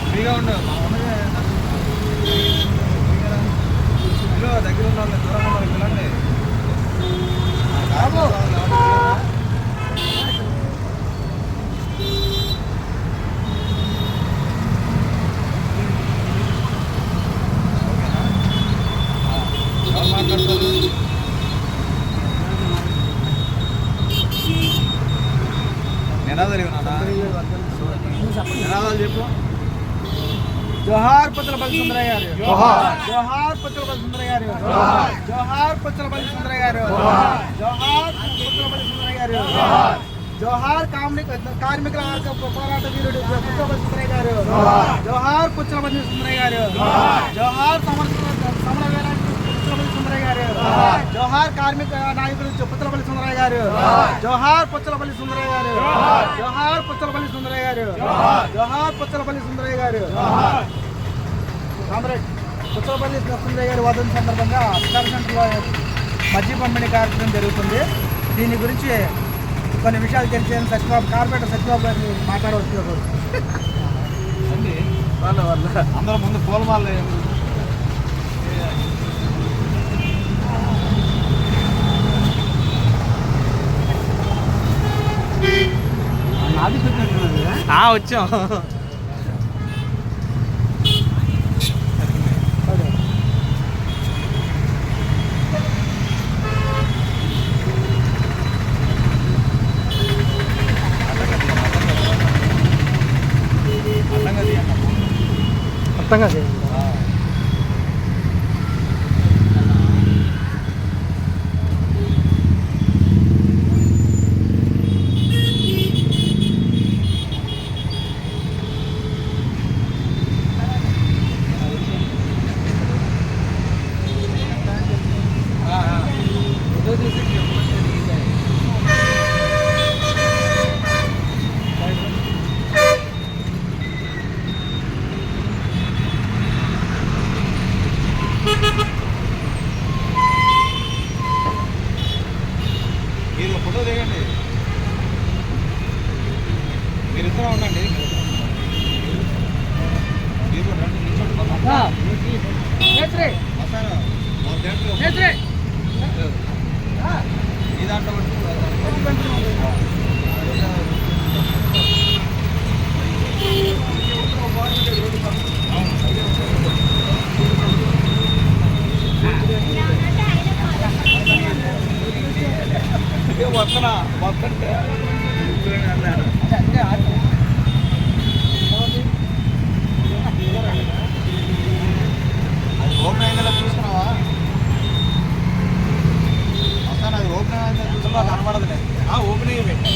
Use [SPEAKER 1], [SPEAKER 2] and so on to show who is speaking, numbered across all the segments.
[SPEAKER 1] ఫ్రీగా ఉండవు దగ్గర ఉండాలి, దూరంగా ఉండాలి పిల్లండి. నినాదాలు చెప్పు. జోహార్ పుచ్చలపల్లి సుందరయ్య గారు, జోహార్ పుచ్చలపల్లి సుందరయ్య గారు, జోహార్ పుచ్చలపల్లి సుందరయ్య గారు, జోహార్ పుచ్చలపల్లి సుందరయ్య గారు, జోహార్ కార్మికుల పోరాట వీరుడు పుచ్చలపల్లి సుందరయ్య గారు, జోహార్ పుచ్చలపల్లి సుందరయ్య గారు, జోహార్ సమరవేలాంటి పుచ్చలపల్లి సుందరయ్య గారు, జోహార్ కార్మిక నాయకులు పుచ్చలపల్లి సుందరయ్య గారు, జోహార్ పుచ్చలపల్లి సుందరయ్య గారు, జోహార్ పుచ్చలపల్లి సుందరయ్య గారు, జోహార్ పుచ్చలపల్లి సుందరయ్య గారు. కామ్రేడ్ పుచ్చలపల్లి సుందరయ్య గారి వర్ధంతి సందర్భంగా అధికార సెంటర్లో మద్య పంపిణీ కార్యక్రమం జరుగుతుంది. దీని గురించి కొన్ని విషయాలు తెలిసిన సత్యబాబు, కార్పొరేటర్ సత్యబాబు గారిని మాట్లాడవచ్చు. అందరూ ముందు పూలమాల వచ్చాం. అర్థంగా చేయండి. మీరు ఫోటో దిగండి, మీరు ఇద్దరు ఉండండి. మీరు రండి, ఈ దాంట్లో వస్తున్నా వస్తుంటే ఓపెన్ అయిందా చూసుకున్నావా? వస్తాను, అది ఓపెన్ అయిందా చూసుకున్నా కనబడదులే. ఓపెనింగ్ పెట్టి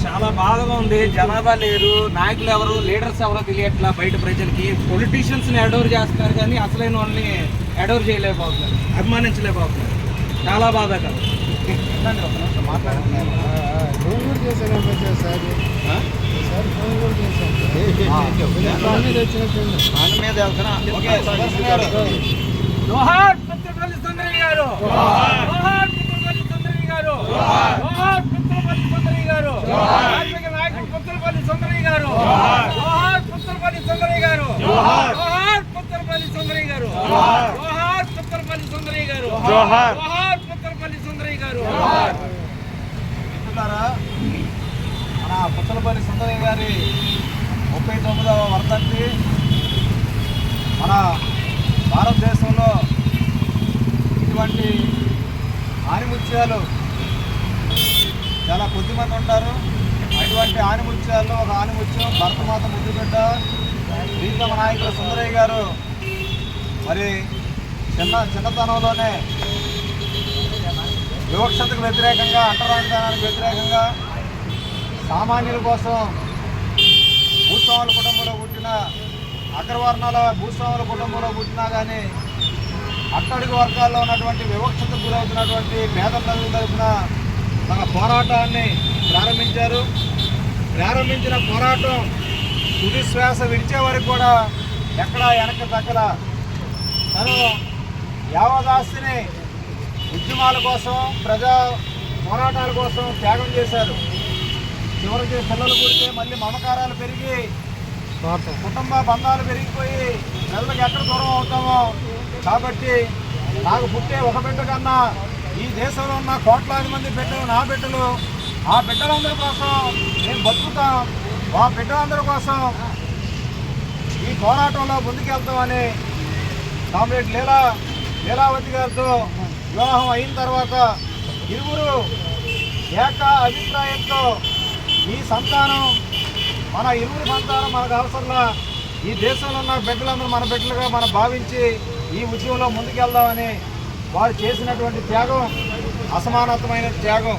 [SPEAKER 1] చాలా బాధగా ఉంది. జనాభా లేరు, నాయకులు ఎవరు, లీడర్స్ ఎవరో తెలియట్లా. బయట ప్రజలకి పొలిటీషియన్స్ని అడోర్ చేస్తున్నారు కానీ అసలైన వాళ్ళని అడోర్ చేయలేకపోతున్నారు, అభిమానించలేకపోతున్నారు. చాలా బాధాకరం. జోహార్ పుచ్చలపల్లి సుందరయ్య గారు, జోహార్ పుచ్చలపల్లి సుందరయ్య గారు, జోహార్ పుచ్చలపల్లి సుందరయ్య గారు, కార్మిక నాయకుడు పుచ్చలపల్లి సుందరయ్య గారు, జోహార్ పుచ్చలపల్లి సుందరయ్య గారు, జోహార్ పుచ్చలపల్లి సుందరయ్య గారు, జోహార్ పుచ్చలపల్లి సుందరయ్య గారు, జోహార్ పుచ్చలపల్లి సుందరయ్య గారు. మన పుచ్చలపల్లి సుందరయ్య గారి 39వ వర్ధంతి మన భారతదేశంలో ఇటువంటి ఆనిముత్యాలు చాలా కొద్దిమంది ఉంటారు. అటువంటి ఆనిముత్యాల్లో ఒక ఆనిముత్యం భరతమాత ముద్దుబిడ్డ ప్రీతమ నాయకులు సుందరయ్య గారు మరి చిన్నతనంలోనే వివక్షతకు వ్యతిరేకంగా, అంటరానితనానికి వ్యతిరేకంగా, సామాన్యుల కోసం భూస్వాముల కుటుంబంలో పుట్టిన అగ్రవర్ణాల భూస్వాముల కుటుంబంలో పుట్టినా కానీ అట్టడుగు వర్గాల్లో ఉన్నటువంటి వివక్షతకు గురవుతున్నటువంటి పేద ప్రజల తరఫున తన పోరాటాన్ని ప్రారంభించారు. ప్రారంభించిన పోరాటం
[SPEAKER 2] తుది శ్వాస విడిచే వరకు కూడా ఎక్కడా వెనక్కి తగ్గల తను యావదాస్తిని ఉద్యమాల కోసం ప్రజా పోరాటాల కోసం త్యాగం చేశారు. చివరికి పిల్లలు పుడితే మళ్ళీ మమకారాలు పెరిగి కుటుంబ బంధాలు పెరిగిపోయి ప్రజలకు ఎక్కడ దూరం అవుతామో, కాబట్టి నాకు పుట్టే ఒక బిడ్డ కన్నా ఈ దేశంలో ఉన్న కోట్లాది మంది బిడ్డలు నా బిడ్డలు, ఆ బిడ్డలందరి కోసం నేను బతుకుతాం, ఆ బిడ్డలందరి కోసం ఈ పోరాటంలో ముందుకెళ్తామని కామ్రేడ్ లీలావతి గారితో వివాహం అయిన తర్వాత ఇరువురు ఏక అభిప్రాయంతో ఈ సంతానం మన ఇరువురి సంతానం మనకు అవసరంలా, ఈ దేశంలో ఉన్న బిడ్డలందరూ మన బిడ్డలుగా మనం భావించి ఈ ఉద్యమంలో ముందుకెళ్దామని వారు చేసినటువంటి త్యాగం అసమానతమైన త్యాగం.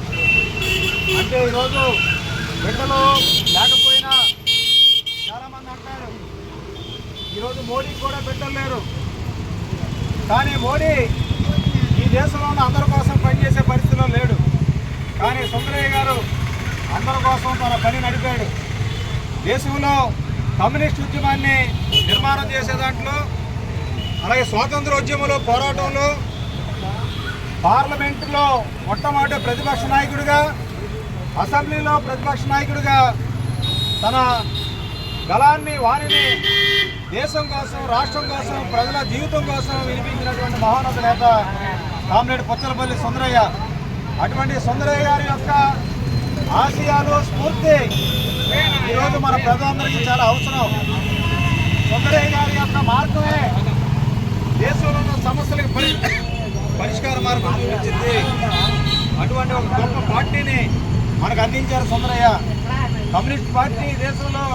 [SPEAKER 2] అంటే ఈరోజు బిడ్డలు లేకపోయినా చాలామంది అంటారు ఈరోజు మోడీకి కూడా బిడ్డలు లేరు, కానీ మోడీ ఈ దేశంలో ఉన్న అందరి కోసం పనిచేసే పరిస్థితిలో లేడు. కానీ సుందరయ్య గారు అందరి కోసం తన పని నడిపాడు. దేశంలో కమ్యూనిస్ట్ ఉద్యమాన్ని నిర్మాణం చేసే దాంట్లో, అలాగే స్వాతంత్ర ఉద్యమంలో పోరాటంలో, పార్లమెంటులో మొట్టమొదటి ప్రతిపక్ష నాయకుడిగా, అసెంబ్లీలో ప్రతిపక్ష నాయకుడిగా తన గళాన్ని వారిని దేశం కోసం, రాష్ట్రం కోసం, ప్రజల జీవితం కోసం వినిపించినటువంటి మహోన్నత నేత కామ్రేడ్ పుచ్చలపల్లి సుందరయ్య. అటువంటి సుందరయ్య గారి యొక్క ఆశయాలు, స్ఫూర్తి ఈరోజు మన ప్రజలందరికీ చాలా అవసరం. సుందరయ్య గారి యొక్క మార్గమే దేశంలో ఉన్న సమస్యలకు పరిష్కార మార్గం చూపించింది. అటువంటి ఒక గొప్ప పార్టీని మనకు అందించారు సుందరయ్య. కమ్యూనిస్ట్ పార్టీ దేశంలో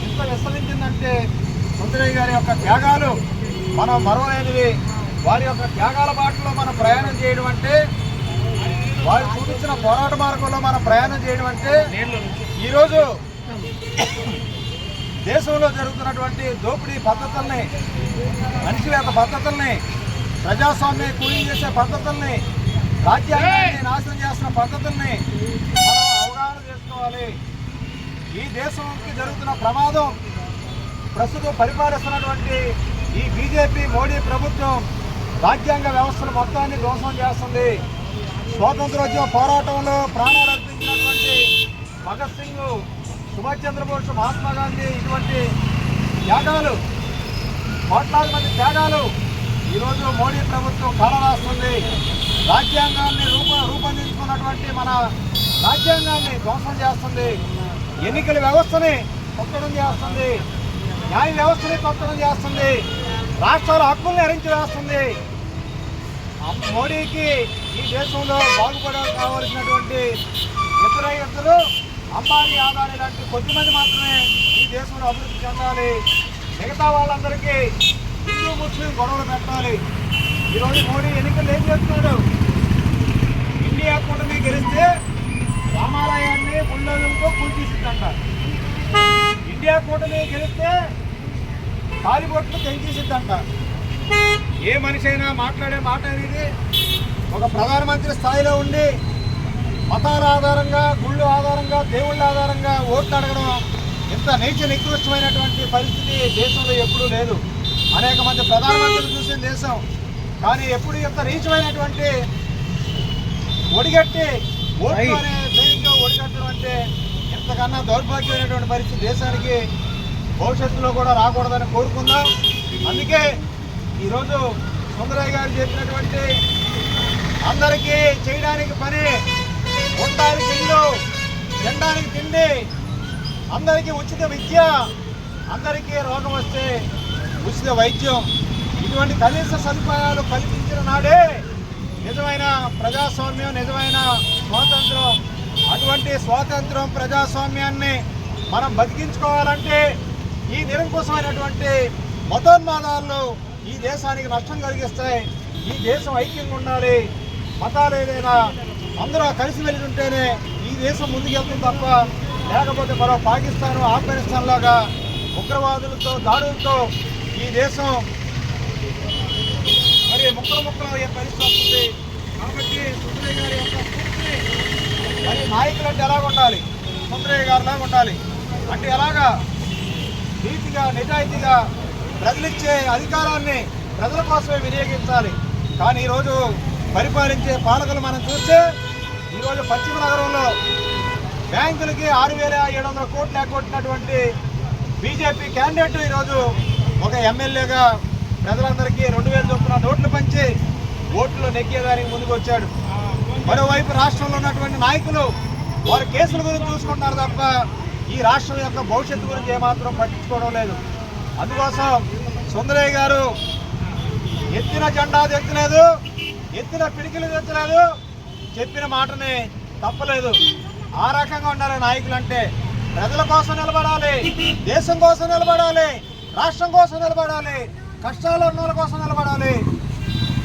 [SPEAKER 2] ఇంత విస్తరించిందంటే సుందరయ్య గారి యొక్క త్యాగాలు మనం మరవలేనివి. వారి యొక్క త్యాగాల బాటలో మనం ప్రయాణం చేయడం అంటే, వారు చూపించిన పోరాట మార్గంలో మనం ప్రయాణం చేయడం అంటే, ఈరోజు దేశంలో జరుగుతున్నటువంటి దోపిడీ పద్ధతుల్ని, అణచివేత పద్ధతుల్ని, ప్రజాస్వామ్యం కూలింగ్ చేసే పద్ధతుల్ని, రాజ్యాంగాన్ని నాశనం చేస్తున్న పద్ధతుల్ని మనం అవగాహన చేసుకోవాలి. ఈ దేశంకి జరుగుతున్న ప్రమాదం ప్రస్తుతం పరిపాలిస్తున్నటువంటి ఈ బీజేపీ మోడీ ప్రభుత్వం రాజ్యాంగ వ్యవస్థను మొత్తాన్ని ధ్వంసం చేస్తుంది. స్వాతంత్రోద్యమ పోరాటంలో ప్రాణాలు అర్పించినటువంటి భగత్ సింగ్, సుభాష్ చంద్రబోస్, మహాత్మా గాంధీ ఇటువంటి త్యాగాలు, కోట్లాది మంది త్యాగాలు ఈరోజు మోడీ ప్రభుత్వం కాలరాస్తుంది. రాజ్యాంగాన్ని రూపొందించుకున్నటువంటి మన రాజ్యాంగాన్ని ధ్వంసం చేస్తుంది. ఎన్నికల వ్యవస్థని కొత్తడం చేస్తుంది. న్యాయ వ్యవస్థని కొత్తడం చేస్తుంది. రాష్ట్రాల హక్కుల్ని హరించి వేస్తుంది. మోడీకి ఈ దేశంలో బాగుపడాలి కావాల్సినటువంటి ఇతరులు అంబానీ, ఆదాని లాంటి కొద్దిమంది మాత్రమే ఈ దేశంలో అభివృద్ధి చెందాలి. మిగతా వాళ్ళందరికీ హిందూ ముస్లిం గొడవలు పెట్టాలి. ఈరోజు మోడీ ఎన్నికలు ఏం చేస్తున్నాడు? ఇండియా కూటమి గెలిస్తే రామాలయాన్ని బుల్డోజర్లతో కూల్చేసిద్దంట. ఇండియా కూటమి గెలిస్తే తాలిబొట్లు తెంచేసిద్దంట. ఏ మనిషి అయినా మాట్లాడే మాట అనేది ఒక ప్రధానమంత్రి స్థాయిలో ఉండి మతాల ఆధారంగా, గుళ్ళు ఆధారంగా, దేవుళ్ళ ఆధారంగా ఓట్లు అడగడం ఇంత నీచ నికృష్టమైనటువంటి పరిస్థితి దేశంలో ఎప్పుడూ లేదు. అనేక మంది ప్రధానమంత్రులు చూసిన దేశం, కానీ ఎప్పుడు ఇంత నీచమైనటువంటి ఒడిగట్టి ఓట్లు అనే దేనితో ఒడిగట్టడం అంటే ఇంతకన్నా దౌర్భాగ్యమైనటువంటి పరిస్థితి దేశానికి భవిష్యత్తులో కూడా రాకూడదని కోరుకుందాం. అందుకే ఈరోజు సుందరయ్య గారు చెప్పినటువంటి అందరికీ చేయడానికి పని, ఉండడానికి ఇల్లు, తినడానికి తిండి, అందరికీ ఉచిత విద్య, అందరికీ రోగం వస్తే ఉచిత వైద్యం, ఇటువంటి కనీస సదుపాయాలు కల్పించిన నాడే నిజమైన ప్రజాస్వామ్యం, నిజమైన స్వాతంత్రం. అటువంటి స్వాతంత్రం, ప్రజాస్వామ్యాన్ని మనం బతికించుకోవాలంటే ఈ నిరంకుశమైనటువంటి మతోన్మాదాలు ఈ దేశానికి నష్టం కలిగిస్తాయి. ఈ దేశం ఐక్యంగా ఉండాలి. మతాలు ఏదైనా అందరూ కలిసిమెలిసి ఉంటేనే ఈ దేశం ముందుకెళ్తుంది తప్ప, లేకపోతే మరో పాకిస్తాన్, ఆఫ్ఘనిస్తాన్ లాగా ఉగ్రవాదులతో, దాడులతో ఈ దేశం మరి ముక్కలు అయ్యే పరిస్థితి వస్తుంది. కాబట్టి సుందరయ్య గారి యొక్క స్ఫూర్తిని మరి నాయకులు అంటే ఎలాగ ఉండాలి? సుందరయ్య గారిలాగా ఉండాలి. అంటే ఎలాగా నీతిగా నిజాయితీగా ప్రజలిచ్చే అధికారాన్ని ప్రజల కోసమే వినియోగించాలి. కానీ ఈరోజు పరిపాలించే పాలకులు మనం చూస్తే ఈరోజు పశ్చిమ నగరంలో బ్యాంకులకి 6,700 కోట్లు ఎగ్గొట్టినటువంటి బీజేపీ క్యాండిడేట్ ఈరోజు ఒక ఎమ్మెల్యేగా ప్రజలందరికీ 2,000 చొప్పున నోట్లు పంచి ఓట్లు నెగ్గేదానికి ముందుకు వచ్చాడు. మరోవైపు రాష్ట్రంలో ఉన్నటువంటి నాయకులు వారి కేసుల గురించి చూసుకుంటున్నారు తప్ప ఈ రాష్ట్రం యొక్క భవిష్యత్తు గురించి ఏమాత్రం పట్టించుకోవడం లేదు. అందుకోసం సుందరయ్య గారు ఎత్తిన జెండా తెచ్చలేదు, ఎత్తిన పిడికిలు తెచ్చలేదు, చెప్పిన మాటని తప్పలేదు. ఆ రకంగా ఉండాలి నాయకులు అంటే. ప్రజల కోసం నిలబడాలి, దేశం కోసం నిలబడాలి, రాష్ట్రం కోసం నిలబడాలి, కష్టాలు ఉన్న వాళ్ళ కోసం నిలబడాలి,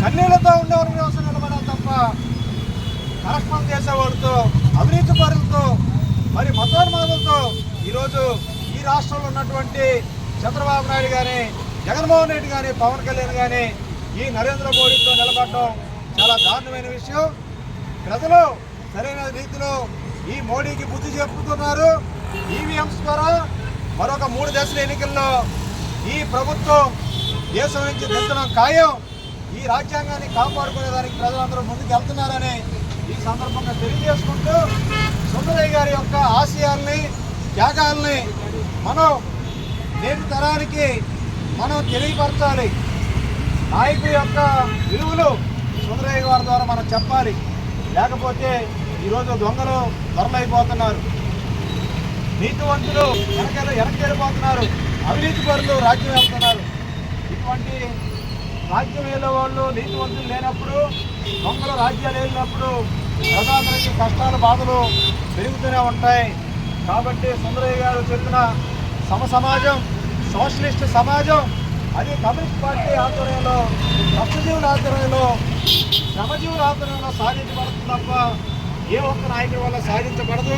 [SPEAKER 2] కన్నీళ్లతో ఉండేవాళ్ళ కోసం నిలబడాలి తప్ప కరస్పాండ్ చేసేవాళ్ళతో, అవినీతి పరులతో, మరి మతోన్మాదులతో ఈరోజు ఈ రాష్ట్రంలో ఉన్నటువంటి చంద్రబాబు నాయుడు కానీ, జగన్మోహన్ రెడ్డి కానీ, పవన్ కళ్యాణ్ కానీ ఈ నరేంద్ర మోడీతో నిలబడడం చాలా దారుణమైన విషయం. ప్రజలు సరైన రీతిలో ఈ మోడీకి బుద్ధి చెప్పుతున్నారు. ఈవీఎంస్ ద్వారా మరొక 3 దశల ఎన్నికల్లో ఈ ప్రభుత్వం దేశం నుంచి దించడం ఖాయం. ఈ రాజ్యాంగాన్ని కాపాడుకునేదానికి ప్రజలందరూ ముందుకు వెళ్తున్నారని ఈ సందర్భంగా తెలియజేసుకుంటూ సుందరయ్య గారి యొక్క ఆశయాల్ని, త్యాగాల్ని మనం నేటి తరానికి మనం తెలియపరచాలి. నాయకుల యొక్క విలువలు సుందరయ్య గారి ద్వారా మనం చెప్పాలి. లేకపోతే ఈరోజు దొంగలు దొరలైపోతున్నారు, నీతివంతులు వెనకెళ్ళిపోతున్నారు, అవినీతి పరులు రాజ్యం వెళ్తున్నారు. ఇటువంటి రాజ్యం వెళ్ళే వాళ్ళు నీతివంతులు లేనప్పుడు, దొంగలు రాజ్యాలు వెళ్ళినప్పుడు ప్రజలందరికీ కష్టాలు బాధలు పెరుగుతూనే ఉంటాయి. కాబట్టి సుందరయ్య గారు చెప్పిన సమాజం, సోషలిస్ట్ సమాజం, అది కమ్యూనిస్ట్ పార్టీ ఆధ్వర్యంలో, కష్టజీవుల ఆధ్వర్యంలో, శ్రమజీవుల ఆధ్వర్యంలో సాధించబడుతుంది తప్ప ఏ ఒక్క నాయకుడి వల్ల సాధించబడదు.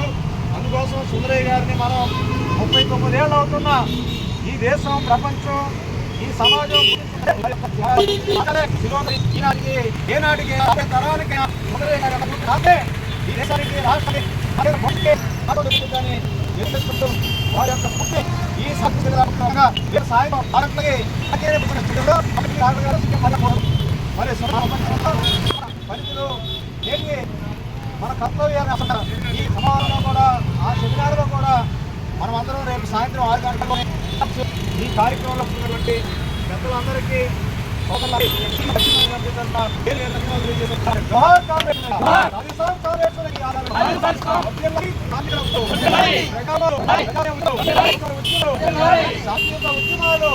[SPEAKER 2] అందుకోసం సుందరయ్య గారిని మనం 39 ఏళ్ళు అవుతున్నా ఈ దేశం, ప్రపంచం, ఈ సమాజం ఈనాటికి ఏనాటికి తరాలకి సుందరయ్య గారి ఈ దేశానికి రాష్ట్రానికి వారి యొక్క స్ఫూర్తి ఈ సాయం మరి పరిధిలో ఏంటి మన కర్తవ్యాన్ని అసలు ఈ సమావేశంలో కూడా, ఆ సెమినార్లో కూడా మనం అందరం రేపు సాయంత్రం 6 గంటలకు ఈ కార్యక్రమంలో ఉన్నటువంటి పెద్దలందరికీ ఉద్యమాలు